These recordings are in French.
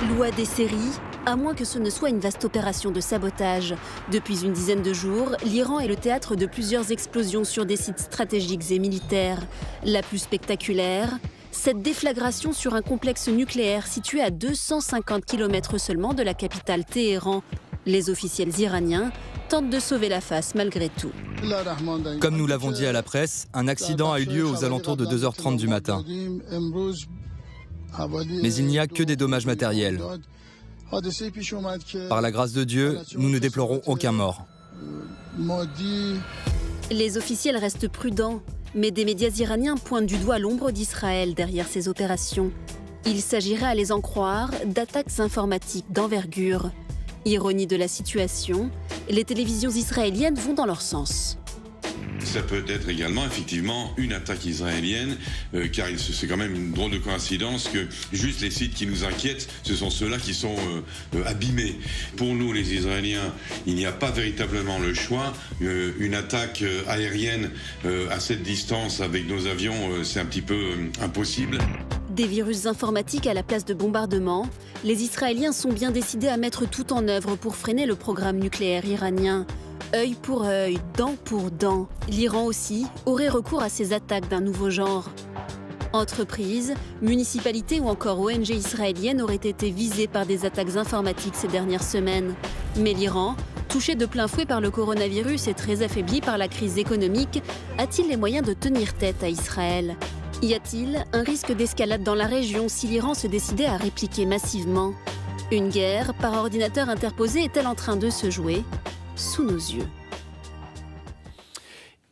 Loi des séries, à moins que ce ne soit une vaste opération de sabotage. Depuis une dizaine de jours, l'Iran est le théâtre de plusieurs explosions sur des sites stratégiques et militaires. La plus spectaculaire, cette déflagration sur un complexe nucléaire situé à 250 km seulement de la capitale Téhéran. Les officiels iraniens tentent de sauver la face malgré tout. Comme nous l'avons dit à la presse, un accident a eu lieu aux alentours de 2h30 du matin. Mais il n'y a que des dommages matériels. Par la grâce de Dieu, nous ne déplorons aucun mort. Les officiels restent prudents, mais des médias iraniens pointent du doigt l'ombre d'Israël derrière ces opérations. Il s'agirait, à les en croire, d'attaques informatiques d'envergure. Ironie de la situation, les télévisions israéliennes vont dans leur sens. Ça peut être également effectivement une attaque israélienne, car c'est quand même une drôle de coïncidence que juste les sites qui nous inquiètent, ce sont ceux-là qui sont abîmés. Pour nous les Israéliens, il n'y a pas véritablement le choix. Une attaque aérienne à cette distance avec nos avions, c'est un petit peu impossible. Des virus informatiques à la place de bombardements, les Israéliens sont bien décidés à mettre tout en œuvre pour freiner le programme nucléaire iranien. Œil pour œil, dent pour dent. L'Iran aussi aurait recours à ces attaques d'un nouveau genre. Entreprises, municipalités ou encore ONG israéliennes auraient été visées par des attaques informatiques ces dernières semaines. Mais l'Iran, touché de plein fouet par le coronavirus et très affaibli par la crise économique, a-t-il les moyens de tenir tête à Israël ? Y a-t-il un risque d'escalade dans la région si l'Iran se décidait à répliquer massivement ? Une guerre par ordinateur interposé est-elle en train de se jouer sous nos yeux?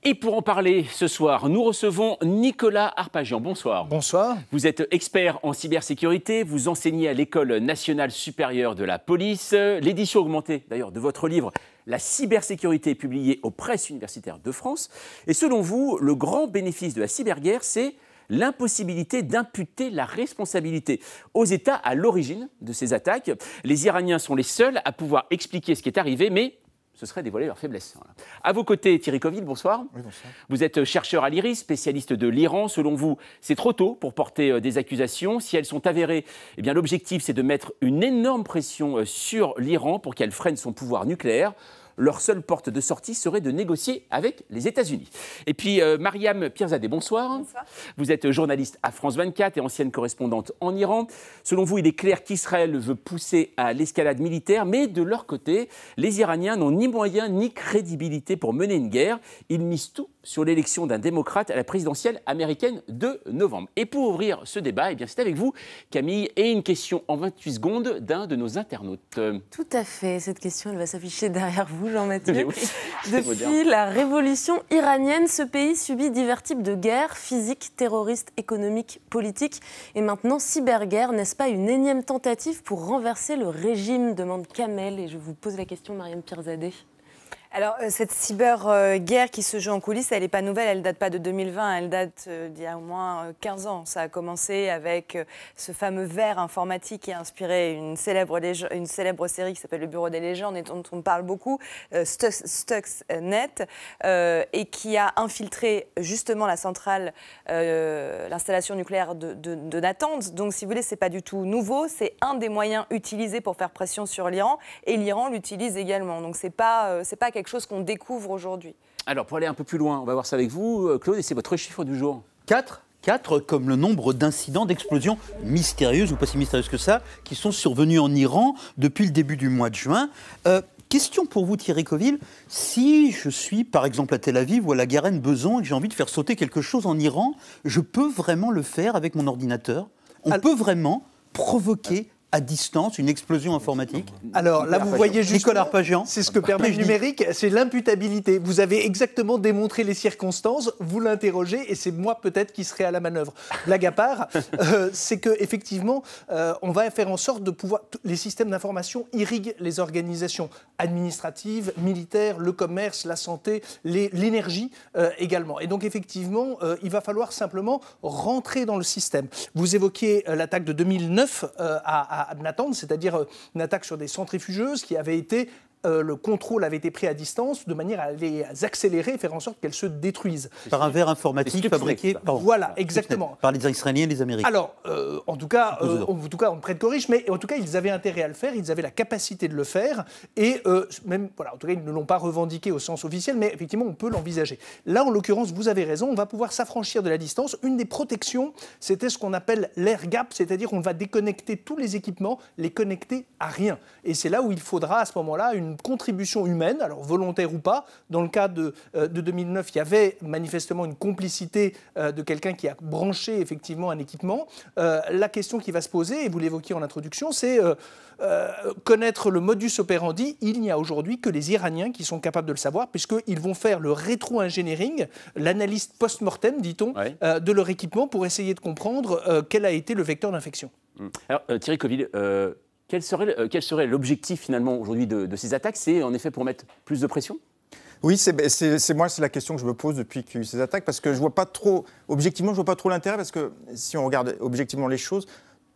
Et pour en parler ce soir, nous recevons Nicolas Arpagian. Bonsoir. Bonsoir. Vous êtes expert en cybersécurité, vous enseignez à l'École nationale supérieure de la police. L'édition augmentée d'ailleurs de votre livre, La cybersécurité, est publiée aux Presses universitaires de France. Et selon vous, le grand bénéfice de la cyberguerre, c'est l'impossibilité d'imputer la responsabilité aux États à l'origine de ces attaques. Les Iraniens sont les seuls à pouvoir expliquer ce qui est arrivé, mais ce serait dévoiler leur faiblesse. Voilà. À vos côtés, Thierry Coville, bonsoir. Oui, bonsoir. Vous êtes chercheur à l'IRIS, spécialiste de l'Iran. Selon vous, c'est trop tôt pour porter des accusations. Si elles sont avérées, eh bien, l'objectif, c'est de mettre une énorme pression sur l'Iran pour qu'elle freine son pouvoir nucléaire. Leur seule porte de sortie serait de négocier avec les États-Unis. Et puis, Mariam Pirzadeh, bonsoir. Bonsoir. Vous êtes journaliste à France 24 et ancienne correspondante en Iran. Selon vous, il est clair qu'Israël veut pousser à l'escalade militaire, mais de leur côté, les Iraniens n'ont ni moyens ni crédibilité pour mener une guerre. Ils misent tout sur l'élection d'un démocrate à la présidentielle américaine de novembre. Et pour ouvrir ce débat, eh bien, c'est avec vous, Camille, et une question en 28 secondes d'un de nos internautes. Tout à fait. Cette question, elle va s'afficher derrière vous, Jean-Mathieu. Oui, Depuis la révolution iranienne, ce pays subit divers types de guerres, physiques, terroristes, économiques, politiques. Et maintenant, cyberguerre, n'est-ce pas une énième tentative pour renverser le régime, demande Kamel. Et je vous pose la question, Mariam Pirzadeh. Alors, cette cyberguerre qui se joue en coulisses, elle n'est pas nouvelle, elle ne date pas de 2020, elle date d'il y a au moins 15 ans. Ça a commencé avec ce fameux ver informatique qui a inspiré une célèbre série qui s'appelle Le Bureau des légendes et dont on parle beaucoup, Stuxnet, et qui a infiltré justement la centrale, l'installation nucléaire de Natanz. Donc, si vous voulez, ce n'est pas du tout nouveau, c'est un des moyens utilisés pour faire pression sur l'Iran, et l'Iran l'utilise également. Donc, c'est pas quelque chose qu'on découvre aujourd'hui. Alors, pour aller un peu plus loin, on va voir ça avec vous, Claude, et c'est votre chiffre du jour. 4 comme le nombre d'incidents, d'explosions mystérieuses, ou pas si mystérieuses que ça, qui sont survenus en Iran depuis le début du mois de juin. Question pour vous, Thierry Coville. Si je suis, par exemple, à Tel Aviv ou à la Garenne Besançon et que j'ai envie de faire sauter quelque chose en Iran, je peux vraiment le faire avec mon ordinateur? On peut vraiment provoquer à distance une explosion informatique? Alors là, vous voyez juste, Nicolas Arpagian, c'est ce que permet le numérique, c'est l'imputabilité. Vous avez exactement démontré les circonstances, vous l'interrogez, et c'est moi peut-être qui serai à la manœuvre. Blague à part, c'est qu'effectivement, on va faire en sorte de pouvoir... Les systèmes d'information irriguent les organisations administratives, militaires, le commerce, la santé, l'énergie également. Et donc effectivement, il va falloir simplement rentrer dans le système. Vous évoquiez l'attaque de 2009 à Natanz, c'est-à-dire une attaque sur des centrifugeuses qui avait été le contrôle avait été pris à distance de manière à les accélérer et faire en sorte qu'elles se détruisent. Par un verre informatique fabriqué voilà, exactement. Par les Israéliens et les Américains. Alors, en tout cas, on me prête corrige, mais en tout cas, ils avaient intérêt à le faire, ils avaient la capacité de le faire, et même, voilà, en tout cas, ils ne l'ont pas revendiqué au sens officiel, mais effectivement, on peut l'envisager. Là, en l'occurrence, vous avez raison, on va pouvoir s'affranchir de la distance. Une des protections, c'était ce qu'on appelle l'air gap, c'est-à-dire qu'on va déconnecter tous les équipements, les connecter à rien. Et c'est là où il faudra, à ce moment-là, une contribution humaine, alors volontaire ou pas. Dans le cas de 2009, il y avait manifestement une complicité de quelqu'un qui a branché effectivement un équipement. La question qui va se poser, et vous l'évoquiez en introduction, c'est connaître le modus operandi. Il n'y a aujourd'hui que les Iraniens qui sont capables de le savoir, puisqu'ils vont faire le rétro-engineering, l'analyse post-mortem, dit-on, de leur équipement pour essayer de comprendre quel a été le vecteur d'infection. Alors, Thierry Coville, quel serait l'objectif finalement aujourd'hui de ces attaques? C'est en effet pour mettre plus de pression? Oui, c'est la question que je me pose depuis qu'il y a eu ces attaques, parce que je vois pas trop, objectivement, je vois pas trop l'intérêt, parce que si on regarde objectivement les choses,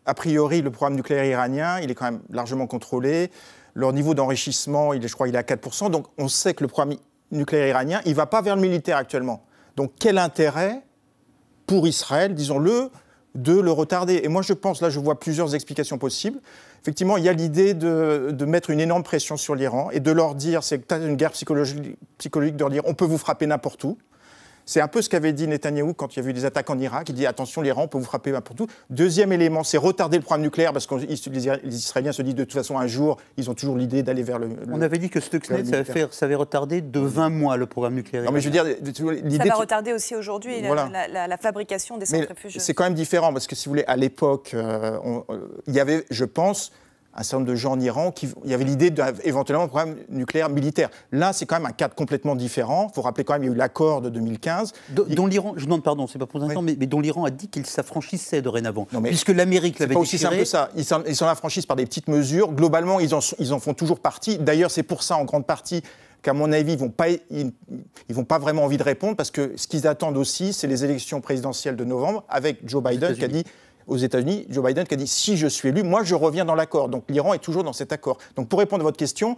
a priori, le programme nucléaire iranien, il est quand même largement contrôlé. Leur niveau d'enrichissement, je crois qu'il est à 4%. Donc on sait que le programme nucléaire iranien, il ne va pas vers le militaire actuellement. Donc quel intérêt pour Israël, disons-le, de le retarder? Et moi je pense, là je vois plusieurs explications possibles. Effectivement, il y a l'idée de mettre une énorme pression sur l'Iran et de leur dire, c'est peut-être une guerre psychologique de leur dire on peut vous frapper n'importe où. C'est un peu ce qu'avait dit Netanyahou quand il y a eu des attaques en Irak. Il dit attention, l'Iran peut vous frapper n'importe où. Deuxième élément, c'est retarder le programme nucléaire parce que les Israéliens se disent de toute façon un jour, ils ont toujours l'idée d'aller vers le. On avait dit que Stuxnet, ça avait retardé de 20 mois le programme nucléaire. Non, mais je veux dire, l'idée. Ça va retarder aussi aujourd'hui la fabrication des centrifuges. C'est quand même différent parce que si vous voulez, à l'époque, il y avait, je pense, un certain nombre de gens en Iran il y avait l'idée d'éventuellement un programme nucléaire militaire. Là, c'est quand même un cadre complètement différent. Il faut rappeler quand même, il y a eu l'accord de 2015. Dont l'Iran, je demande pardon, c'est pas pour l'instant, mais dont l'Iran a dit qu'il s'affranchissait dorénavant. Non, puisque l'Amérique l'avait déchiré. C'est pas aussi simple que ça. Ils s'en affranchissent par des petites mesures. Globalement, ils en font toujours partie. D'ailleurs, c'est pour ça, en grande partie, qu'à mon avis, ils vont pas vraiment envie de répondre, parce que ce qu'ils attendent aussi, c'est les élections présidentielles de novembre, avec Joe Biden qui a dit... Aux États-Unis, Joe Biden qui a dit « si je suis élu, moi je reviens dans l'accord ». Donc l'Iran est toujours dans cet accord. Donc pour répondre à votre question,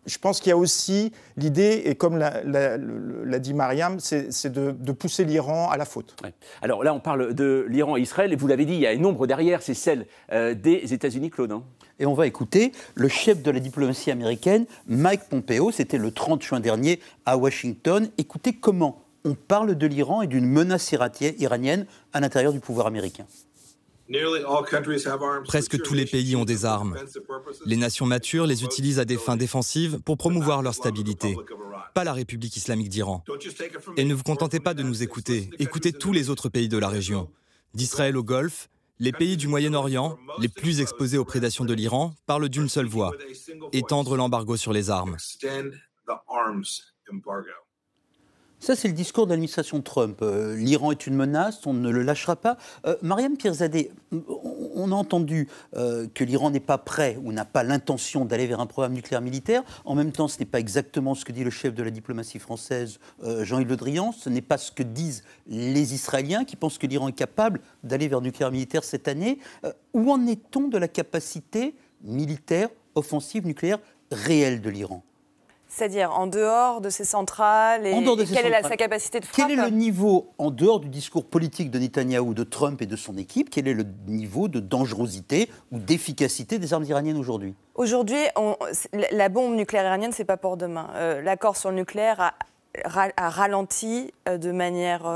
je pense qu'il y a aussi l'idée, et comme l'a dit Mariam, c'est de pousser l'Iran à la faute. Ouais. Alors là, on parle de l'Iran et Israël, et vous l'avez dit, il y a une ombre derrière, c'est celle des États-Unis, Claude. Et on va écouter le chef de la diplomatie américaine, Mike Pompeo, c'était le 30 juin dernier à Washington. Écoutez comment on parle de l'Iran et d'une menace iranienne à l'intérieur du pouvoir américain. Presque tous les pays ont des armes. Les nations matures les utilisent à des fins défensives pour promouvoir leur stabilité, pas la République islamique d'Iran. Et ne vous contentez pas de nous écouter, écoutez tous les autres pays de la région. D'Israël au Golfe, les pays du Moyen-Orient, les plus exposés aux prédations de l'Iran, parlent d'une seule voix, étendre l'embargo sur les armes. Ça, c'est le discours de l'administration Trump. L'Iran est une menace, on ne le lâchera pas. Mariam Pirzadeh, on a entendu que l'Iran n'est pas prêt ou n'a pas l'intention d'aller vers un programme nucléaire militaire. En même temps, ce n'est pas exactement ce que dit le chef de la diplomatie française, Jean-Yves Le Drian. Ce n'est pas ce que disent les Israéliens qui pensent que l'Iran est capable d'aller vers le nucléaire militaire cette année. Où en est-on de la capacité militaire, offensive, nucléaire réelle de l'Iran ? C'est-à-dire en dehors de ces centrales, et quelle est sa capacité de frappe? Quel est le niveau, en dehors du discours politique de Netanyahou, de Trump et de son équipe, quel est le niveau de dangerosité ou d'efficacité des armes iraniennes aujourd'hui? Aujourd'hui, la bombe nucléaire iranienne, c'est pas pour demain. L'accord sur le nucléaire a ralenti de manière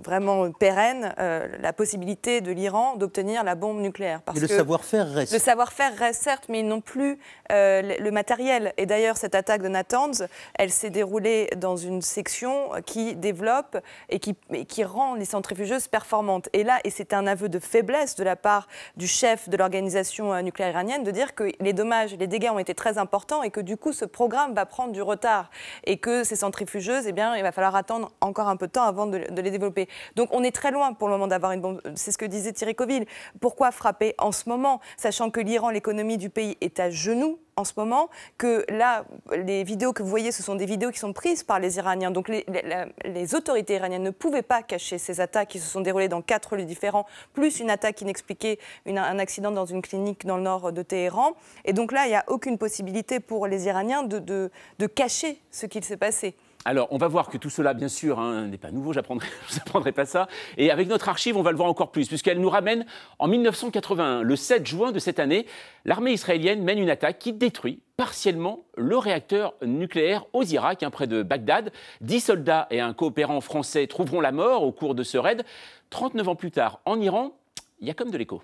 vraiment pérenne la possibilité de l'Iran d'obtenir la bombe nucléaire. Et le savoir-faire reste. Le savoir-faire reste, certes, mais ils n'ont plus le matériel. Et d'ailleurs, cette attaque de Natanz, elle s'est déroulée dans une section qui développe et qui rend les centrifugeuses performantes. Et là, et c'est un aveu de faiblesse de la part du chef de l'organisation nucléaire iranienne de dire que les dommages, les dégâts ont été très importants et que du coup, ce programme va prendre du retard. Et que ces centrifugeuses, il va falloir attendre encore un peu de temps avant de les développer. Donc on est très loin pour le moment d'avoir une bombe. C'est ce que disait Thierry Coville. Pourquoi frapper en ce moment, sachant que l'Iran, l'économie du pays est à genoux en ce moment que là, les vidéos que vous voyez, ce sont des vidéos qui sont prises par les Iraniens. Donc les autorités iraniennes ne pouvaient pas cacher ces attaques qui se sont déroulées dans 4 lieux différents, plus une attaque inexpliquée, un accident dans une clinique dans le nord de Téhéran. Et donc là, il n'y a aucune possibilité pour les Iraniens de cacher ce qu'il s'est passé. Alors, on va voir que tout cela, bien sûr, n'est pas nouveau, je ne vous apprendrai pas ça. Et avec notre archive, on va le voir encore plus, puisqu'elle nous ramène en 1981. Le 7 juin de cette année, l'armée israélienne mène une attaque qui détruit partiellement le réacteur nucléaire aux Irak, près de Bagdad. 10 soldats et un coopérant français trouveront la mort au cours de ce raid. 39 ans plus tard, en Iran, il y a comme de l'écho.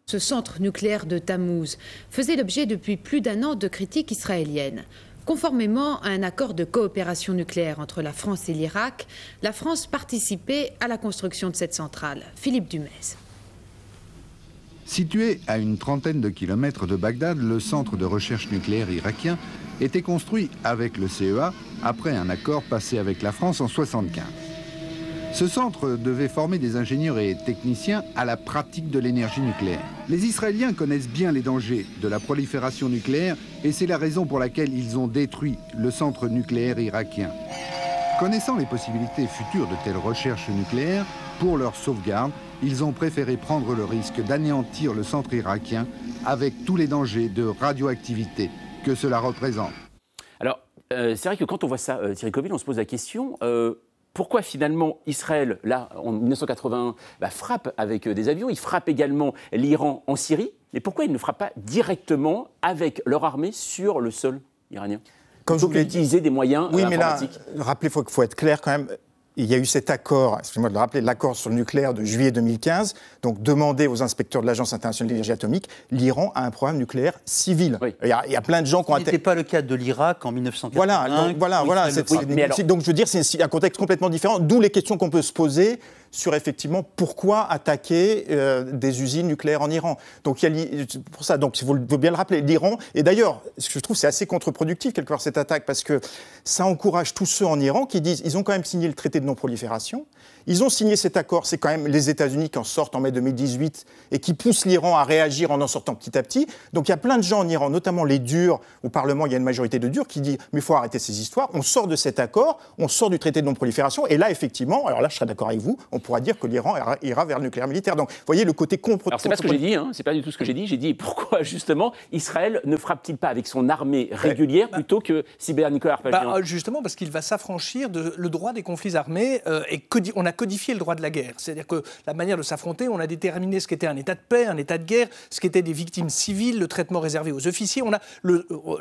Ce centre nucléaire de Tammuz faisait l'objet depuis plus d'1 an de critiques israéliennes. Conformément à un accord de coopération nucléaire entre la France et l'Irak, la France participait à la construction de cette centrale. Philippe Dumez. Situé à une trentaine de kilomètres de Bagdad, le centre de recherche nucléaire irakien était construit avec le CEA après un accord passé avec la France en 1975. Ce centre devait former des ingénieurs et techniciens à la pratique de l'énergie nucléaire. Les Israéliens connaissent bien les dangers de la prolifération nucléaire et c'est la raison pour laquelle ils ont détruit le centre nucléaire irakien. Connaissant les possibilités futures de telles recherches nucléaires, pour leur sauvegarde, ils ont préféré prendre le risque d'anéantir le centre irakien avec tous les dangers de radioactivité que cela représente. Alors, c'est vrai que quand on voit ça, Thierry Coville, on se pose la question... Pourquoi finalement Israël, là, en 1981, frappe avec des avions, il frappe également l'Iran en Syrie, mais pourquoi il ne frappe pas directement avec leur armée sur le sol iranien? Comme je voulais utiliser des moyens informatiques. Mais là, rappelez, il faut être clair quand même. Il y a eu cet accord, excusez-moi de le rappeler, l'accord sur le nucléaire de juillet 2015, donc demandé aux inspecteurs de l'Agence internationale de l'énergie atomique, l'Iran a un programme nucléaire civil. Oui. Il y a plein de gens qui ont... Ce n'était pas le cas de l'Irak en 1981. Voilà. Donc je veux dire, c'est un contexte complètement différent, d'où les questions qu'on peut se poser sur effectivement pourquoi attaquer des usines nucléaires en Iran. Donc il y a pour ça, donc il faut bien le rappeler, l'Iran, et d'ailleurs, ce que je trouve c'est assez contre-productif quelque part cette attaque, parce que ça encourage tous ceux en Iran qui disent, ils ont quand même signé le traité de non-prolifération, ils ont signé cet accord, c'est quand même les États-Unis qui en sortent en mai 2018 et qui poussent l'Iran à réagir en sortant petit à petit. Donc il y a plein de gens en Iran, notamment les durs, au Parlement il y a une majorité de durs qui disent mais il faut arrêter ces histoires, on sort de cet accord, on sort du traité de non-prolifération et là effectivement, alors là je serais d'accord avec vous, on pourra dire que l'Iran ira vers le nucléaire militaire. Donc vous voyez le côté contre... Alors c'est pas ce que j'ai dit, c'est pas du tout ce que j'ai dit. J'ai dit pourquoi justement Israël ne frappe-t-il pas avec son armée régulière plutôt que Cyber-Nicolas Arpagian? Justement parce qu'il va s'affranchir le droit des conflits armés et on a codifié le droit de la guerre. C'est-à-dire que la manière de s'affronter, on a déterminé ce qu'était un état de paix, un état de guerre, ce qu'étaient des victimes civiles, le traitement réservé aux officiers. On a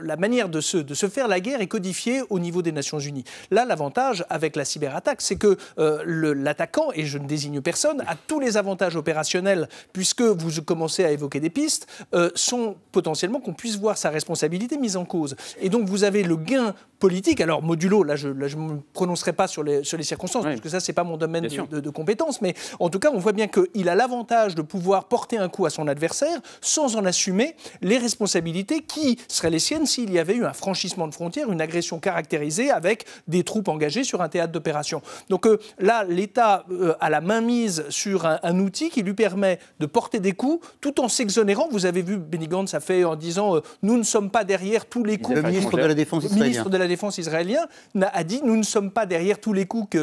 la manière de se faire la guerre est codifiée au niveau des Nations Unies. Là, l'avantage avec la cyberattaque, c'est que l'attaquant, et je ne désigne personne, a tous les avantages opérationnels, puisque vous commencez à évoquer des pistes, sont potentiellement qu'on puisse voir sa responsabilité mise en cause. Et donc vous avez le gain politique, alors modulo, là je ne me prononcerai pas sur les circonstances, parce que ça c'est pas mon domaine de compétences, mais en tout cas on voit bien qu'il a l'avantage de pouvoir porter un coup à son adversaire sans en assumer les responsabilités qui seraient les siennes s'il y avait eu un franchissement de frontières, une agression caractérisée avec des troupes engagées sur un théâtre d'opération. Donc là l'État a la main mise sur un outil qui lui permet de porter des coups tout en s'exonérant. Vous avez vu Benny Gantz a fait en disant nous ne sommes pas derrière tous les coups. Le ministre de la Défense israélien a dit nous ne sommes pas derrière tous les coups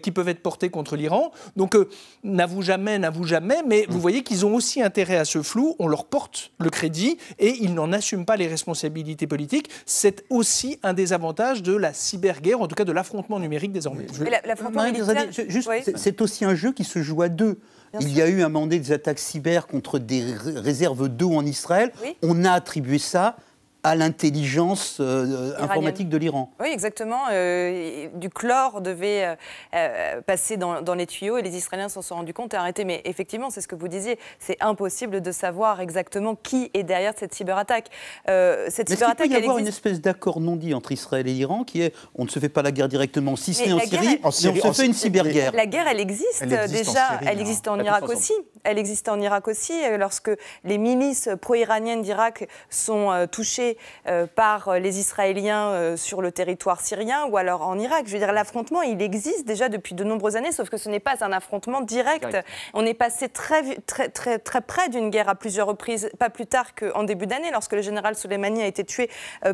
qui peuvent être portés contre l'Iran. Donc n'avoue jamais, mais vous voyez qu'ils ont aussi intérêt à ce flou, on leur porte le crédit et ils n'en assument pas les responsabilités politiques. C'est aussi un des avantages de la cyberguerre, en tout cas de l'affrontement numérique désormais. C'est aussi un jeu qui se joue à deux. Il y a eu un moment donné des attaques cyber contre des réserves d'eau en Israël. Oui. On a attribué ça à l'intelligence informatique de l'Iran. Oui, exactement. Du chlore devait passer dans les tuyaux et les Israéliens s'en sont rendus compte et arrêté. Mais effectivement, c'est ce que vous disiez, c'est impossible de savoir exactement qui est derrière cette cyberattaque. Est-ce qu'il peut y avoir une espèce d'accord non dit entre Israël et l'Iran qui est on ne se fait pas la guerre directement, si ce n'est en Syrie, mais on se fait une cyberguerre? La guerre, elle existe déjà. Elle existe en Irak aussi. elle existait en Irak aussi, lorsque les milices pro-iraniennes d'Irak sont touchées par les Israéliens sur le territoire syrien ou alors en Irak. Je veux dire, l'affrontement, il existe déjà depuis de nombreuses années, sauf que ce n'est pas un affrontement direct. On est passé très près d'une guerre à plusieurs reprises, pas plus tard qu'en début d'année, lorsque le général Soleimani a été tué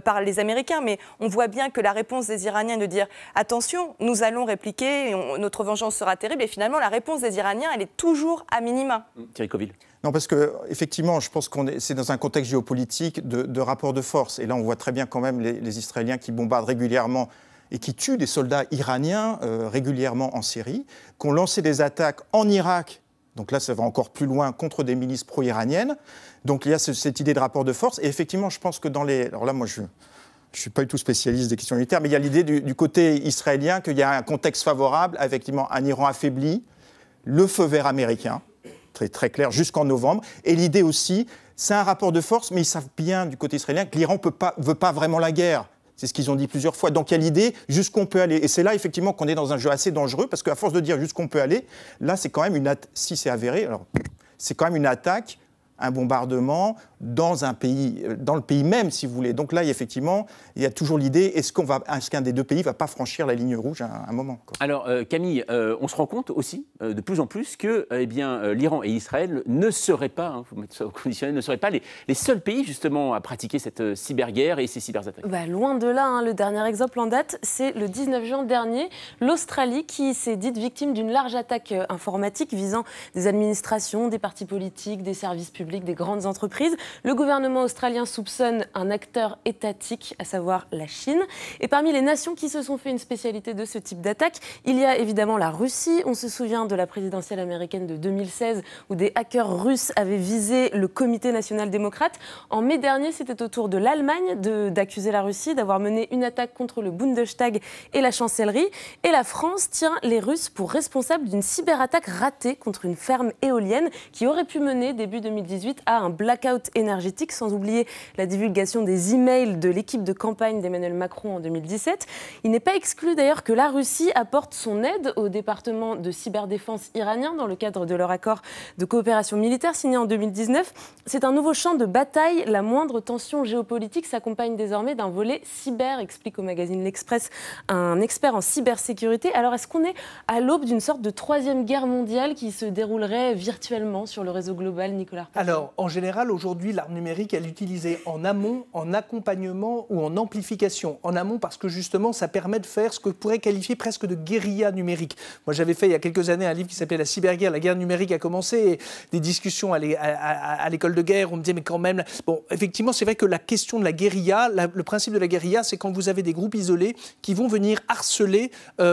par les Américains. Mais on voit bien que la réponse des Iraniens est de dire « Attention, nous allons répliquer, notre vengeance sera terrible ». Et finalement, la réponse des Iraniens, elle est toujours à minima. Thierry Coville. Non, parce qu'effectivement, je pense c'est dans un contexte géopolitique de rapport de force. Et là, on voit très bien quand même les Israéliens qui bombardent régulièrement et qui tuent des soldats iraniens régulièrement en Syrie, qui ont lancé des attaques en Irak. Donc là, ça va encore plus loin contre des milices pro-iraniennes. Donc il y a cette idée de rapport de force. Et effectivement, je pense que dans les... Alors là, moi, je ne suis pas du tout spécialiste des questions militaires, mais il y a l'idée du côté israélien qu'il y a un contexte favorable, effectivement, un Iran affaibli, le feu vert américain, très clair, jusqu'en novembre. Et l'idée aussi, c'est un rapport de force, mais ils savent bien, du côté israélien, que l'Iran ne veut pas vraiment la guerre. C'est ce qu'ils ont dit plusieurs fois. Donc il y a l'idée jusqu'où on peut aller. Et c'est là, effectivement, qu'on est dans un jeu assez dangereux, parce qu'à force de dire jusqu'où on peut aller, là, c'est quand même si c'est avéré, alors c'est quand même une attaque, un bombardement dans le pays même, si vous voulez. Donc là, effectivement, il y a toujours l'idée, est-ce qu'un des deux pays ne va pas franchir la ligne rouge à un moment, quoi. Alors, Camille, on se rend compte aussi, de plus en plus, que l'Iran et Israël ne seraient pas, il faut mettre ça au conditionnel, ne seraient pas les seuls pays, justement, à pratiquer cette cyberguerre et ces cyberattaques. Loin de là, le dernier exemple en date, c'est le 19 juin dernier, l'Australie qui s'est dite victime d'une large attaque informatique visant des administrations, des partis politiques, des services publics, des grandes entreprises. Le gouvernement australien soupçonne un acteur étatique, à savoir la Chine. Et parmi les nations qui se sont fait une spécialité de ce type d'attaque, il y a évidemment la Russie. On se souvient de la présidentielle américaine de 2016 où des hackers russes avaient visé le Comité national démocrate. En mai dernier, c'était au tour de l'Allemagne d'accuser la Russie d'avoir mené une attaque contre le Bundestag et la chancellerie. Et la France tient les Russes pour responsables d'une cyberattaque ratée contre une ferme éolienne qui aurait pu mener début 2018 à un blackout énergétique, sans oublier la divulgation des emails de l'équipe de campagne d'Emmanuel Macron en 2017. Il n'est pas exclu d'ailleurs que la Russie apporte son aide au département de cyberdéfense iranien dans le cadre de leur accord de coopération militaire signé en 2019. C'est un nouveau champ de bataille. La moindre tension géopolitique s'accompagne désormais d'un volet cyber, explique au magazine L'Express un expert en cybersécurité. Alors est-ce qu'on est à l'aube d'une sorte de troisième guerre mondiale qui se déroulerait virtuellement sur le réseau global, Nicolas Arpachon? Alors, en général, aujourd'hui, l'arme numérique, elle est utilisée en amont, en accompagnement ou en amplification. En amont, parce que justement, ça permet de faire ce que pourrait qualifier presque de guérilla numérique. Moi, j'avais fait il y a quelques années un livre qui s'appelait La cyberguerre. La guerre numérique a commencé, et des discussions à l'école de guerre. On me disait, mais quand même... Bon, effectivement, c'est vrai que la question de la guérilla, le principe de la guérilla, c'est quand vous avez des groupes isolés qui vont venir harceler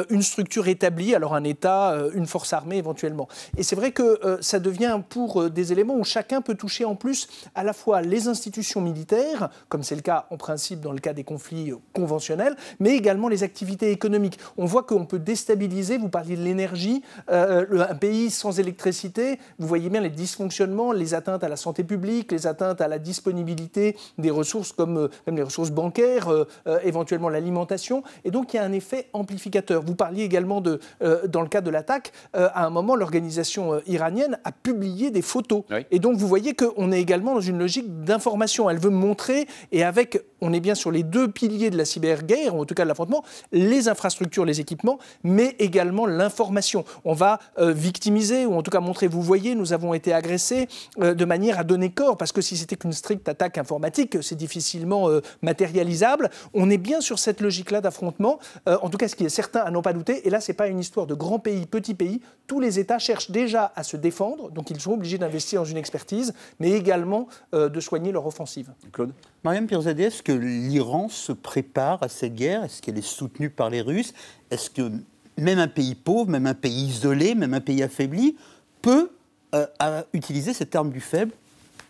une structure établie, alors un État, une force armée éventuellement. Et c'est vrai que ça devient pour des éléments où chacun peut toucher en plus à la fois les institutions militaires, comme c'est le cas en principe dans le cas des conflits conventionnels, mais également les activités économiques. On voit qu'on peut déstabiliser, vous parliez de l'énergie, un pays sans électricité, vous voyez bien les dysfonctionnements, les atteintes à la santé publique, les atteintes à la disponibilité des ressources comme même les ressources bancaires, éventuellement l'alimentation, et donc il y a un effet amplificateur. Vous parliez également dans le cas de l'attaque, à un moment l'organisation iranienne a publié des photos. Oui. Et donc vous voyez qu'on est également dans une logique d'information. Elle veut montrer, et on est bien sur les deux piliers de la cyberguerre, ou en tout cas de l'affrontement, les infrastructures, les équipements, mais également l'information. On va victimiser, ou en tout cas montrer, vous voyez, nous avons été agressés de manière à donner corps, parce que si c'était qu'une stricte attaque informatique, c'est difficilement matérialisable. On est bien sur cette logique-là d'affrontement, en tout cas ce qui est certain à n'en pas douter, et là c'est pas une histoire de grand pays, petit pays, tous les États cherchent déjà à se défendre, donc ils sont obligés d'investir dans une expertise, mais également de soigner leur offensive. Claude ? Mariam Pirzadeh, est-ce que l'Iran se prépare à cette guerre? Est-ce qu'elle est soutenue par les Russes? Est-ce que même un pays pauvre, même un pays isolé, même un pays affaibli peut utiliser cette arme du faible,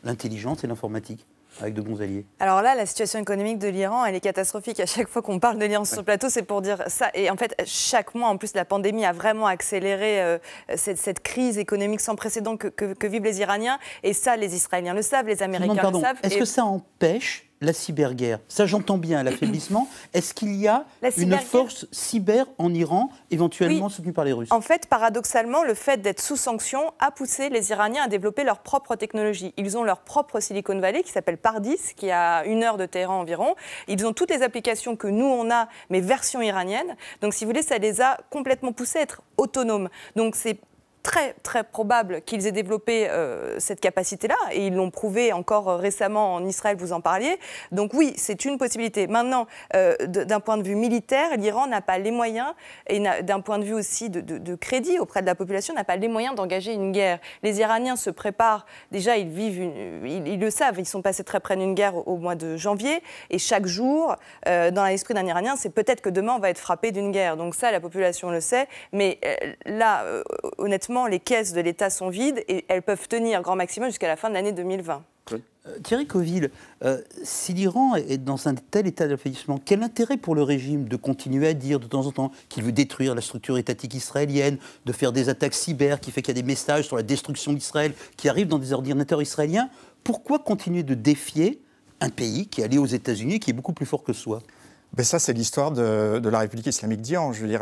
l'intelligence et l'informatique, avec de bons alliés? Alors là, la situation économique de l'Iran, elle est catastrophique. À chaque fois qu'on parle de l'Iran sur le plateau, c'est pour dire ça. Et en fait, chaque mois, en plus, la pandémie a vraiment accéléré cette crise économique sans précédent que vivent les Iraniens. Et ça, les Israéliens le savent, les Américains le savent. Est-ce que ça empêche la cyberguerre. Ça, j'entends bien l'affaiblissement. Est-ce qu'il y a une force cyber en Iran, éventuellement soutenue par les Russes? En fait, paradoxalement, le fait d'être sous sanctions a poussé les Iraniens à développer leur propre technologie. Ils ont leur propre Silicon Valley qui s'appelle Pardis, qui est à 1 heure de Téhéran environ. Ils ont toutes les applications que nous, on a, mais version iranienne. Donc, si vous voulez, ça les a complètement poussés à être autonomes. Donc, c'est très, très probable qu'ils aient développé cette capacité-là, et ils l'ont prouvé encore récemment en Israël, vous en parliez. Donc oui, c'est une possibilité. Maintenant, d'un point de vue militaire, l'Iran n'a pas les moyens, et d'un point de vue aussi de crédit auprès de la population, n'a pas les moyens d'engager une guerre. Les Iraniens se préparent, déjà ils vivent, ils le savent, ils sont passés très près d'une guerre au mois de janvier, et chaque jour, dans l'esprit d'un Iranien, c'est peut-être que demain on va être frappé d'une guerre. Donc ça, la population le sait, mais là, honnêtement, les caisses de l'État sont vides et elles peuvent tenir grand maximum jusqu'à la fin de l'année 2020. Thierry Coville, si l'Iran est dans un tel état d'affaiblissement, quel intérêt pour le régime de continuer à dire de temps en temps qu'il veut détruire la structure étatique israélienne, de faire des attaques cyber, qui fait qu'il y a des messages sur la destruction d'Israël qui arrivent dans des ordinateurs israéliens? Pourquoi continuer de défier un pays qui est allé aux États-Unis, qui est beaucoup plus fort que soi? Ben ça, c'est l'histoire de la République islamique d'Iran. Je veux dire,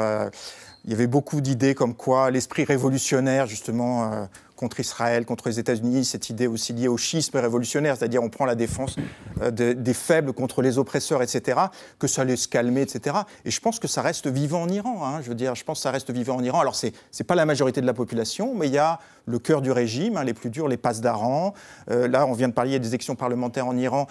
il y avait beaucoup d'idées comme quoi l'esprit révolutionnaire, justement, contre Israël, contre les États-Unis, cette idée aussi liée au schisme révolutionnaire, c'est-à-dire on prend la défense des faibles contre les oppresseurs, etc., que ça allait se calmer, etc. Et je pense que ça reste vivant en Iran. Hein, je veux dire, je pense que ça reste vivant en Iran. Alors, c'est pas la majorité de la population, mais il y a le cœur du régime, hein, les plus durs, les pasdaran. Là, on vient de parler des élections parlementaires en Iran.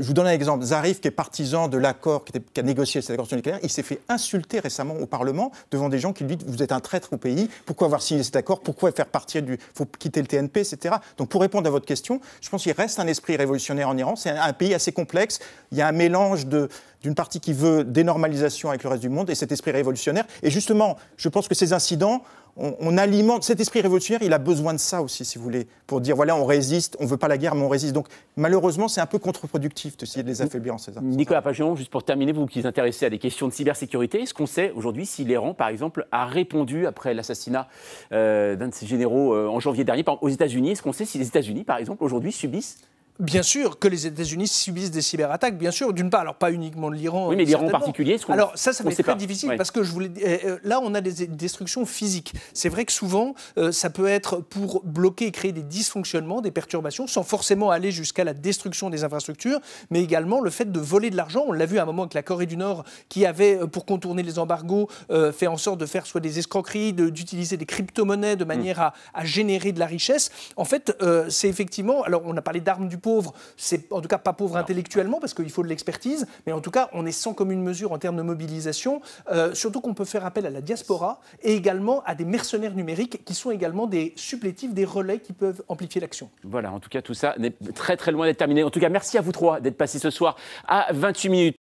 Je vous donne un exemple. Zarif, qui est partisan de l'accord, qui a négocié cet accord sur le nucléaire, il s'est fait insulter récemment au Parlement devant des gens qui lui disent « Vous êtes un traître au pays, pourquoi avoir signé cet accord, pourquoi faire partie du... Il faut quitter le TNP, etc. » Donc pour répondre à votre question, je pense qu'il reste un esprit révolutionnaire en Iran. C'est un pays assez complexe. Il y a un mélange d'une partie qui veut dénormalisation avec le reste du monde et cet esprit révolutionnaire. Et justement, je pense que ces incidents, on alimente cet esprit révolutionnaire, il a besoin de ça aussi, si vous voulez, pour dire voilà, on résiste, on ne veut pas la guerre, mais on résiste. Donc malheureusement, c'est un peu contre-productif d'essayer de les affaiblir en ces armes. Nicolas Pageon, juste pour terminer, vous qui vous intéressez à des questions de cybersécurité, est-ce qu'on sait aujourd'hui si l'Iran, par exemple, a répondu après l'assassinat d'un de ses généraux en janvier dernier aux États-Unis? Est-ce qu'on sait si les États-Unis, par exemple, aujourd'hui subissent Bien sûr que les États-Unis subissent des cyberattaques, bien sûr, d'une part, alors pas uniquement de l'Iran. Oui, mais l'Iran en particulier, alors ça va être très difficile parce que là, on a des destructions physiques. C'est vrai que souvent, ça peut être pour bloquer et créer des dysfonctionnements, des perturbations, sans forcément aller jusqu'à la destruction des infrastructures, mais également le fait de voler de l'argent. On l'a vu à un moment avec la Corée du Nord, qui avait, pour contourner les embargos, fait en sorte de faire soit des escroqueries, d'utiliser des crypto-monnaies de manière à générer de la richesse. En fait, c'est effectivement, alors on a parlé d'armes du pauvre, c'est en tout cas pas pauvre intellectuellement parce qu'il faut de l'expertise, mais en tout cas on est sans commune mesure en termes de mobilisation, surtout qu'on peut faire appel à la diaspora et également à des mercenaires numériques qui sont également des supplétifs, des relais qui peuvent amplifier l'action. Voilà, en tout cas tout ça n'est très très loin d'être terminé. En tout cas merci à vous trois d'être passés ce soir à 28 minutes.